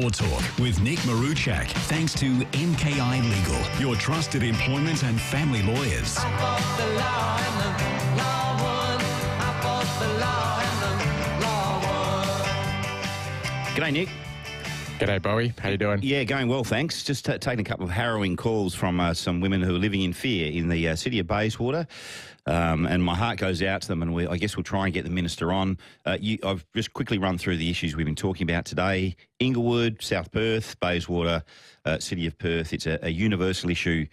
Law Talk with Nick Maruchak, thanks to MKI Legal, your trusted employment and family lawyers. I fought the law and the law won. I fought the law and the law won. G'day, Nick. G'day, Bowie. How you doing? Yeah, going well, thanks. Just taking a couple of harrowing calls from some women who are living in fear in the city of Bayswater, and my heart goes out to them, and I guess we'll try and get the Minister on. I've just quickly run through the issues we've been talking about today. Inglewood, South Perth, Bayswater, City of Perth. It's a universal issue.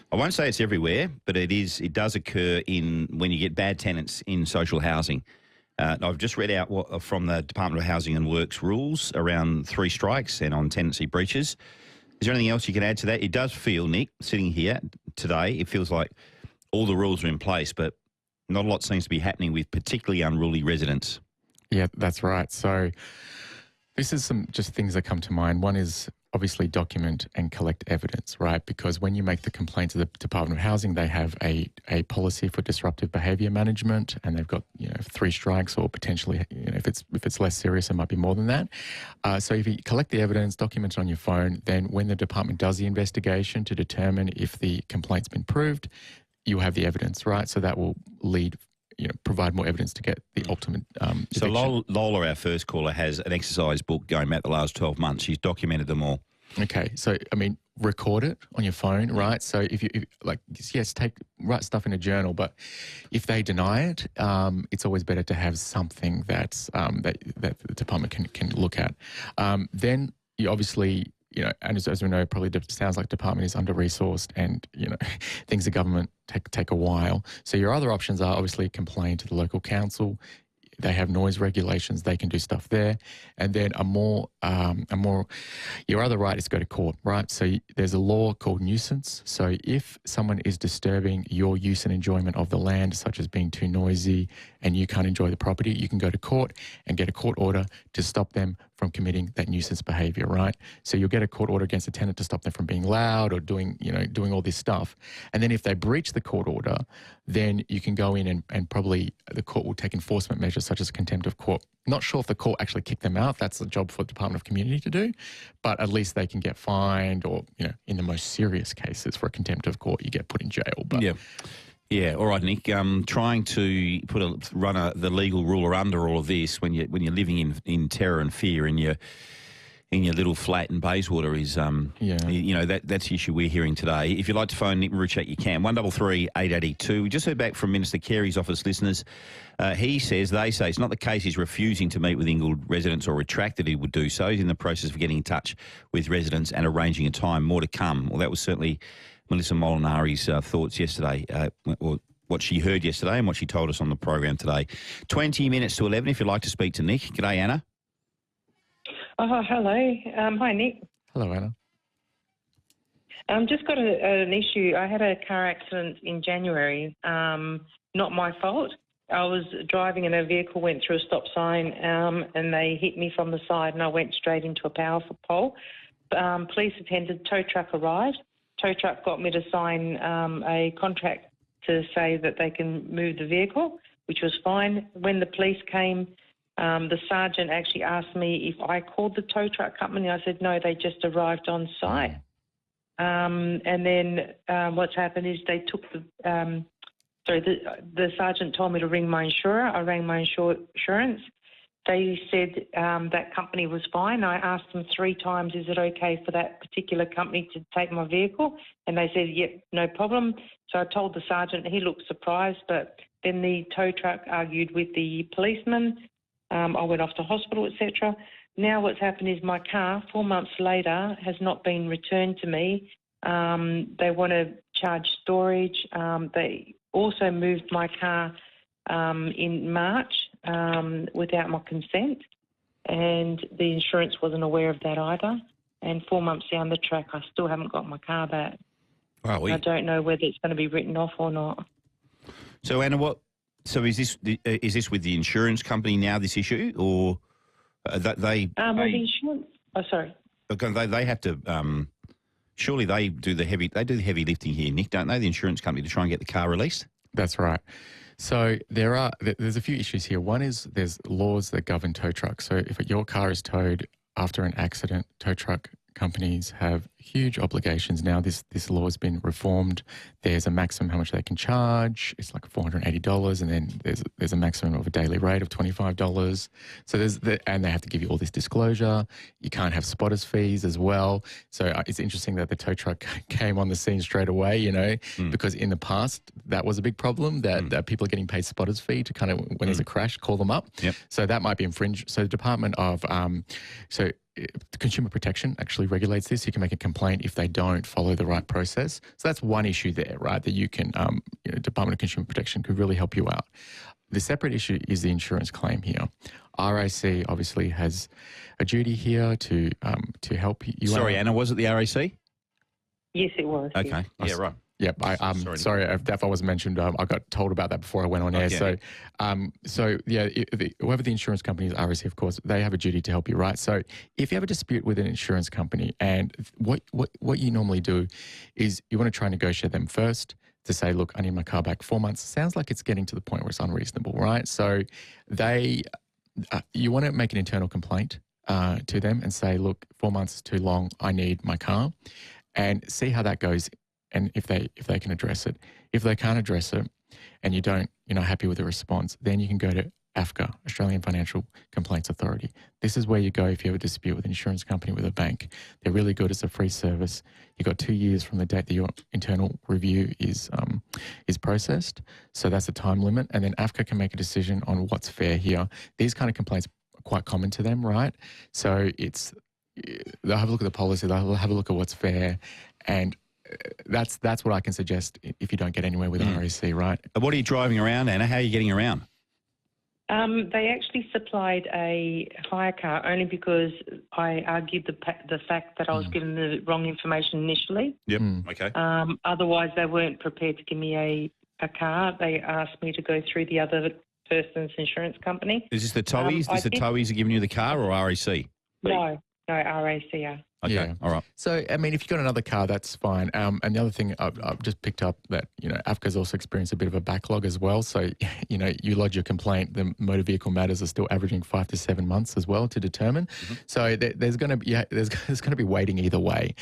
I won't say it's everywhere, but it does occur when you get bad tenants in social housing. I've just read out from the Department of Housing and Works rules around 3 strikes and on tenancy breaches. Is there anything else you can add to that? It does feel, Nick, sitting here today, it feels like all the rules are in place, but not a lot seems to be happening with particularly unruly residents. Yeah, that's right. So this is some just things that come to mind. One is obviously document and collect evidence, right? Because when you make the complaint to the Department of Housing, they have a policy for disruptive behaviour management, and they've got 3 strikes, or potentially if it's less serious, it might be more than that. So if you collect the evidence, document it on your phone, then when the department does the investigation to determine if the complaint's been proved, you have the evidence, right? So that will provide more evidence to get the ultimate So eviction. Lola, our first caller, has an exercise book going back the last 12 months. She's documented them all. Okay, so record it on your phone, right? So if write stuff in a journal, but if they deny it, it's always better to have something that the department can look at. Then you obviously, and as we know, probably sounds like department is under-resourced, and things in government take a while. So your other options are obviously complain to the local council. They have noise regulations; they can do stuff there. And then your other right is to go to court, right? So there's a law called nuisance. So if someone is disturbing your use and enjoyment of the land, such as being too noisy and you can't enjoy the property, you can go to court and get a court order to stop them from committing that nuisance behaviour, right? So you'll get a court order against a tenant to stop them from being loud or doing all this stuff. And then if they breach the court order, then you can go in and probably the court will take enforcement measures such as contempt of court. Not sure if the court actually kicked them out. That's a job for the Department of Community to do. But at least they can get fined, or, in the most serious cases for a contempt of court, you get put in jail. But Yeah. All right, Nick. Trying to run the legal ruler under all of this when you're living in terror and fear in your little flat in Bayswater is that's the issue we're hearing today. If you'd like to phone Nick Maruchak, you can 133 882. We just heard back from Minister Carey's office listeners. They say it's not the case he's refusing to meet with Inglewood residents or retracted he would do so. He's in the process of getting in touch with residents and arranging a time. More to come. Well, that was certainly Melissa Molinari's thoughts yesterday, or what she heard yesterday and what she told us on the program today. 20 minutes to 11 if you'd like to speak to Nick. G'day, Anna. Oh, hello. Hi, Nick. hello, Anna. Just got an issue. I had a car accident in January. Not my fault. I was driving and a vehicle went through a stop sign and they hit me from the side and I went straight into a power pole. Police attended, tow truck arrived. Tow truck got me to sign a contract to say that they can move the vehicle, which was fine. When the police came, the sergeant actually asked me if I called the tow truck company. I said, no, they just arrived on site. And then what's happened is they took the sergeant told me to ring my insurer. I rang my insurance. They said that company was fine. I asked them 3 times, is it okay for that particular company to take my vehicle? And they said, yep, no problem. So I told the sergeant, he looked surprised, but then the tow truck argued with the policeman. I went off to hospital, etc. Now what's happened is my car, 4 months later, has not been returned to me. They want to charge storage. They also moved my car in March without my consent, and the insurance wasn't aware of that either. And 4 months down the track, I still haven't got my car back. Wow, I don't know whether it's going to be written off or not. So, Anna, So is this with the insurance company now, this issue, or that they? Well, the insurance. Oh, sorry. They have to. Surely they do the heavy heavy lifting here, Nick, don't they? The insurance company, to try and get the car released. That's right. So there's a few issues here. One is there's laws that govern tow trucks. So if your car is towed after an accident, tow truck companies have huge obligations. Now this law has been reformed. There's a maximum how much they can charge. It's like $480, and then there's a maximum of a daily rate of $25. So and they have to give you all this disclosure. You can't have spotters fees as well. So it's interesting that the tow truck came on the scene straight away, because in the past that was a big problem that people are getting paid spotters fee to kind of, when there's a crash, call them up. Yep. So that might be infringed. So the Department of Consumer Protection actually regulates this. You can make a complaint if they don't follow the right process. So that's one issue there, right? That you can, Department of Consumer Protection could really help you out. The separate issue is the insurance claim here. RAC obviously has a duty here to help you out. Sorry, Anna, was it the RAC? Yes, it was. Okay. Yes. Yeah, right. Yep. Sorry if that wasn't mentioned. I got told about that before I went on air. Okay. Whoever the insurance company is, RSC, of course, they have a duty to help you, right? So if you have a dispute with an insurance company, and what you normally do is you want to try and negotiate them first to say, look, I need my car back 4 months. Sounds like it's getting to the point where it's unreasonable, right? So you want to make an internal complaint to them and say, look, 4 months is too long. I need my car, and see how that goes. And if they can address it. If they can't address it and you're not happy with the response, then you can go to AFCA, Australian Financial Complaints Authority. This is where you go if you have a dispute with an insurance company, with a bank. They're really good. It's a free service. You've got 2 years from the date that your internal review is processed. So that's a time limit. And then AFCA can make a decision on what's fair here. These kind of complaints are quite common to them, right? So they'll have a look at the policy. They'll have a look at what's fair, and that's what I can suggest if you don't get anywhere with RAC, right? What are you driving around, Anna? How are you getting around? They actually supplied a hire car only because I argued the fact that I was given the wrong information initially. Yep. Okay. Otherwise, they weren't prepared to give me a car. They asked me to go through the other person's insurance company. Is this the towies? Is the towies are giving you the car, or RAC? No, RAC. Okay, yeah. All right. So, I mean, if you've got another car, that's fine. And the other thing, I've just picked up that, AFCA's also experienced a bit of a backlog as well. So, you lodge your complaint, the motor vehicle matters are still averaging 5 to 7 months as well to determine. Mm-hmm. So there's going to be waiting either way.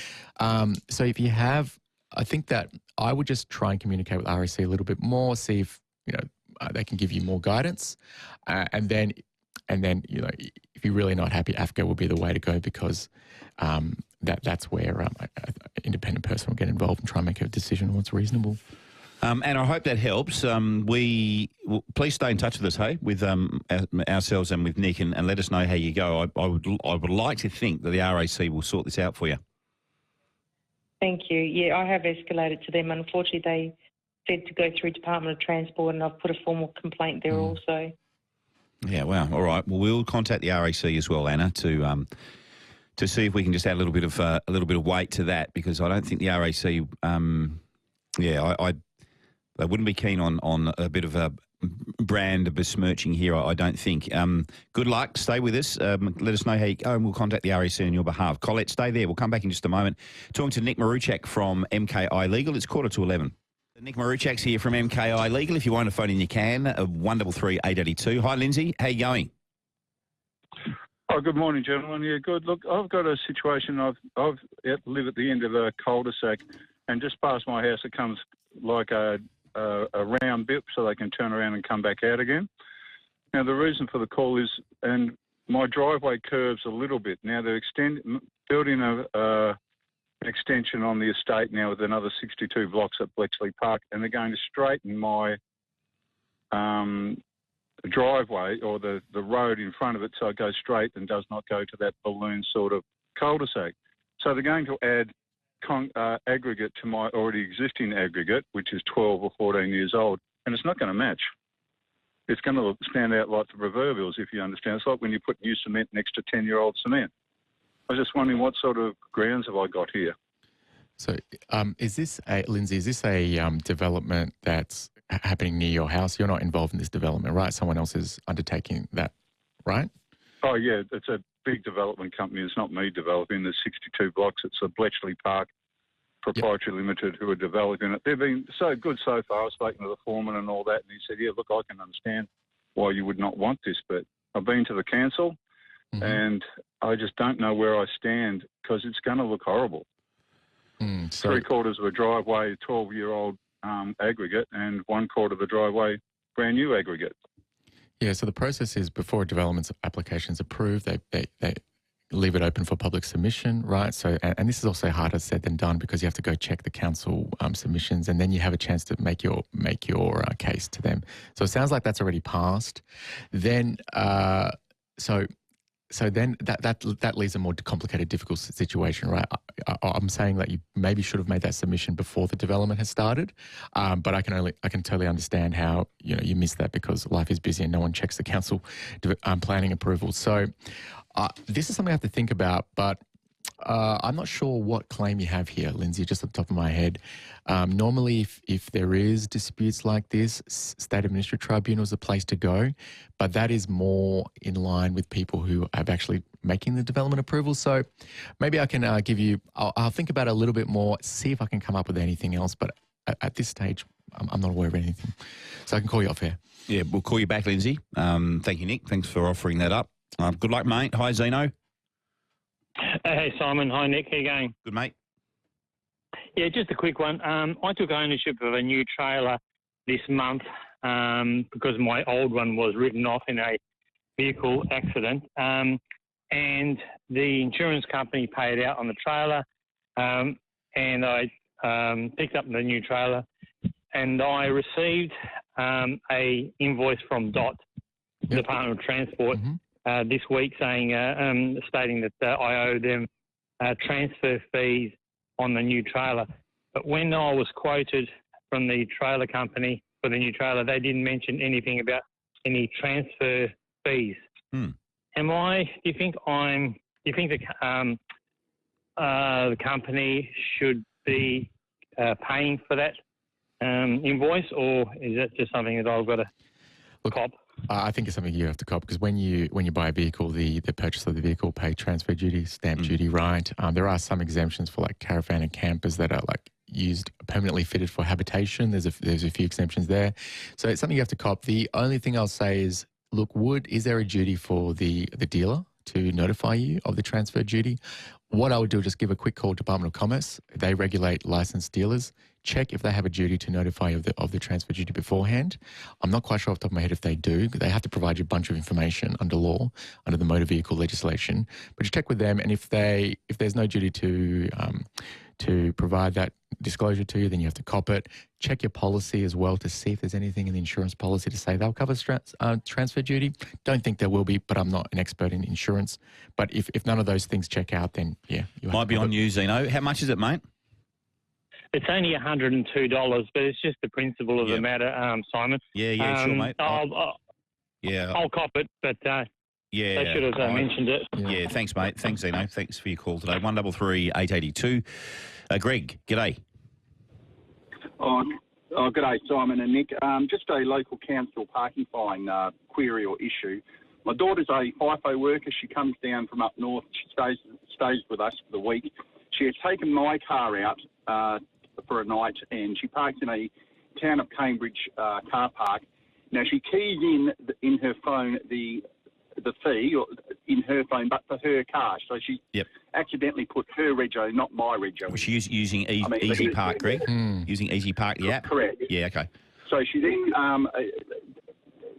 So if you have, I think that I would just try and communicate with RAC a little bit more, see if, they can give you more guidance. And then, if you're really not happy, AFCA will be the way to go, because that's where an independent person will get involved and try and make a decision on what's reasonable. And I hope that helps. Please stay in touch with us, hey, with ourselves and with Nick, and let us know how you go. I would like to think that the RAC will sort this out for you. Thank you. Yeah, I have escalated to them. Unfortunately, they said to go through Department of Transport, and I've put a formal complaint there also. Yeah, wow. All right. Well, we'll contact the RAC as well, Anna, to see if we can just add a little bit of weight to that, because I don't think the RAC, they wouldn't be keen on a bit of a brand besmirching here. I don't think. Good luck. Stay with us. Let us know how you go, and we'll contact the RAC on your behalf. Colette, stay there. We'll come back in just a moment. Talking to Nick Maruchak from MKI Legal. It's 11:15. Nick Maruchak's here from MKI Legal. If you want to phone in, you can. 133 882. Hi, Lindsay. How you going? Oh, good morning, gentlemen. Yeah, good. Look, I've got a situation. I live at the end of a cul-de-sac, and just past my house it comes like a round bit, so they can turn around and come back out again. Now, the reason for the call is, and my driveway curves a little bit. Now, they're building an extension on the estate now with another 62 blocks at Bletchley Park, and they're going to straighten my driveway, or the road in front of it, so it goes straight and does not go to that balloon sort of cul-de-sac. So they're going to add aggregate to my already existing aggregate, which is 12 or 14 years old, and it's not going to match. It's going to stand out like the proverbials, if you understand. It's like when you put new cement next to 10-year-old cement. I was just wondering, what sort of grounds have I got here? So, Lindsay, is this a development that's happening near your house? You're not involved in this development, right? Someone else is undertaking that, right? Oh, yeah, it's a big development company. It's not me developing. There's 62 blocks. It's a Bletchley Park Proprietary Limited who are developing it. They've been so good so far. I've spoken to the foreman and all that, and he said, yeah, look, I can understand why you would not want this, but I've been to the council. and I just don't know where I stand because it's going to look horrible. So 3/4 of a driveway, 12-year-old aggregate, and 1/4 of a driveway, brand new aggregate. yeah, so the process is before a development application is approved, they leave it open for public submission, right? So, and this is also harder said than done because you have to go check the council submissions, and then you have a chance to make your case to them. So it sounds like that's already passed. Then, so then that leaves a more complicated, difficult situation, right? I'm saying that you maybe should have made that submission before the development has started, but I can totally understand how you missed that because life is busy and no one checks the council planning approval. So this is something I have to think about, but I'm not sure what claim you have here, Lindsay, just at the top of my head. Normally, if there is disputes like this, State Administrative Tribunal is the place to go, but that is more in line with people who are actually making the development approval. So maybe I can I'll think about it a little bit more, see if I can come up with anything else, but at this stage, I'm not aware of anything. So I can call you off here. Yeah, we'll call you back, Lindsay. Thank you, Nick. Thanks for offering that up. Good luck, mate. Hi, Zeno. Hey, Simon. Hi, Nick. How you going? Good, mate. Yeah, just a quick one. I took ownership of a new trailer this month because my old one was written off in a vehicle accident. And the insurance company paid out on the trailer. And I picked up the new trailer. And I received a invoice from DOT, Department of Transport, this week stating that I owe them transfer fees on the new trailer. But when I was quoted from the trailer company for the new trailer, they didn't mention anything about any transfer fees. Do you think the company should be paying for that invoice, or is that just something that I've got to cop? I think it's something you have to cop because when you buy a vehicle, the purchaser of the vehicle pay transfer duty, stamp duty, right? There are some exemptions for like caravan and campers that are like used permanently fitted for habitation. There's a few exemptions there, so it's something you have to cop. The only thing I'll say is, look, is there a duty for the dealer to notify you of the transfer duty? What I would do is just give a quick call to Department of Commerce. They regulate licensed dealers. Check if they have a duty to notify you of the transfer duty beforehand. I'm not quite sure off the top of my head if they do. They have to provide you a bunch of information under law, under the motor vehicle legislation. But you check with them, and if there's no duty to provide that disclosure to you, then you have to cop it. Check your policy as well to see if there's anything in the insurance policy to say they'll cover transfer duty. Don't think there will be, but I'm not an expert in insurance. But if none of those things check out, then yeah. Might be on you, Zeno. How much is it, mate? It's only $102, but it's just the principle of the matter, Simon. Yeah, sure, mate. I'll cop it, but they should have mentioned it. Yeah, thanks, mate. Thanks, Zeno. Thanks for your call today. 133 882. Greg, g'day. G'day, Simon and Nick. Just a local council parking fine query or issue. My daughter's a FIFO worker. She comes down from up north. She stays with us for the week. She has taken my car out for a night, and she parks in a town of Cambridge car park. Now, she keys in her phone the fee in her phone, but for her car. So she accidentally put her rego, not my rego. Was she using Easy Park, Greg? Using Easy Park, the app? Correct. Yeah, okay. So she then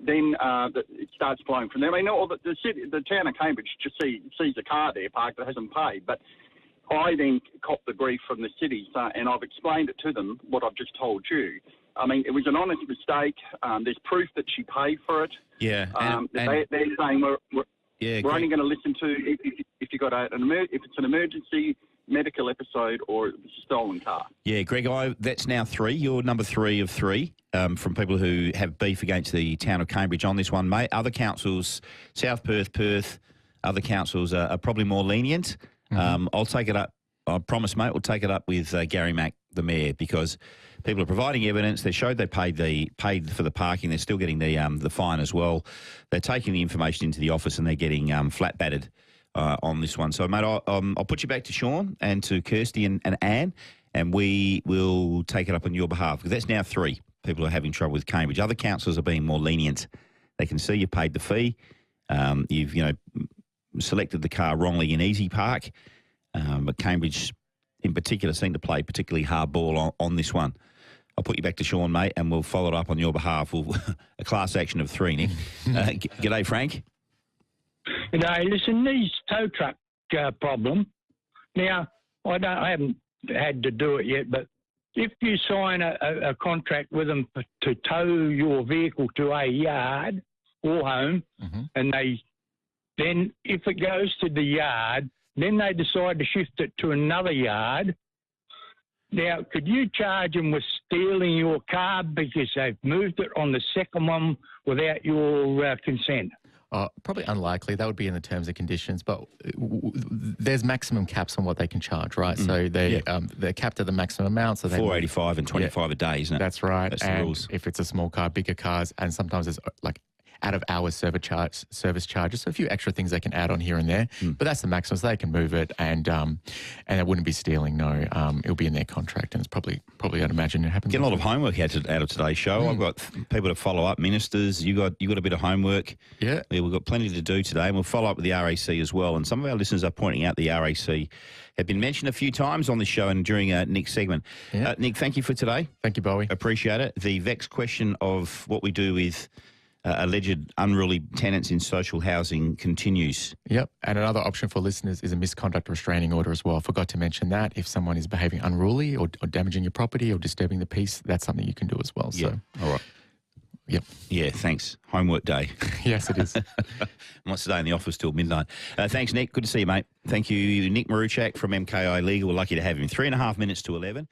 it starts flowing from there. I mean, the town of Cambridge just sees a car there parked that hasn't paid, but I then copped the brief from the city, and I've explained it to them, what I've just told you. I mean, it was an honest mistake. There's proof that she paid for it. Yeah. They're saying we're only going to listen to if you got if it's an emergency medical episode or it's a stolen car. Yeah, Greg, that's now 3. You're number 3 of 3 from people who have beef against the town of Cambridge on this one, mate. Other councils, South Perth, other councils are probably more lenient. I'll take it up. I promise, mate, we'll take it up with Gary Mack, the mayor, because people are providing evidence. They showed they paid for the parking. They're still getting the fine as well. They're taking the information into the office and they're getting flat battered on this one. So, mate, I'll put you back to Sean and to Kirsty and Anne, and we will take it up on your behalf, because that's now 3 people are having trouble with Cambridge. Other councils are being more lenient. They can see you paid the fee. You've selected the car wrongly in Easy Park, but Cambridge in particular seemed to play particularly hard ball on this one. I'll put you back to Sean, mate, and we'll follow it up on your behalf. A class action of 3, Nick. G'day, Frank. G'day. Listen, these tow truck problem. Now, I haven't had to do it yet, but if you sign a contract with them to tow your vehicle to a yard or home, and then if it goes to the yard, then they decide to shift it to another yard. Now, could you charge them with stealing your car because they've moved it on the second one without your consent? Probably unlikely. That would be in the terms and conditions, but there's maximum caps on what they can charge, right? So they're capped at the maximum amount. So $4.85 and $25 a day, isn't it? That's right. That's and the rules. If it's a small car, bigger cars, and sometimes there's like out-of-hours service charges. So a few extra things they can add on here and there, but that's the maximum. So they can move it, and it wouldn't be stealing. No, it'll be in their contract, and it's probably I'd imagine it happens. Getting a lot of homework out of today's show. I've got people to follow up. Ministers, you got a bit of homework. Yeah, we've got plenty to do today, and we'll follow up with the RAC as well. And some of our listeners are pointing out the RAC have been mentioned a few times on this show and during Nick's segment. Yeah. Nick, thank you for today. Thank you, Bowie. Appreciate it. The vexed question of what we do with alleged unruly tenants in social housing continues. Yep. And another option for listeners is a misconduct restraining order as well. Forgot to mention that. If someone is behaving unruly or damaging your property or disturbing the peace, that's something you can do as well. Yeah. So, all right. Yep. Yeah, thanks. Homework day. Yes, it is. I might stay in the office till midnight. Thanks, Nick. Good to see you, mate. Thank you, Nick Maruchak from MKI Legal. We're lucky to have him. 3.5 minutes to 11.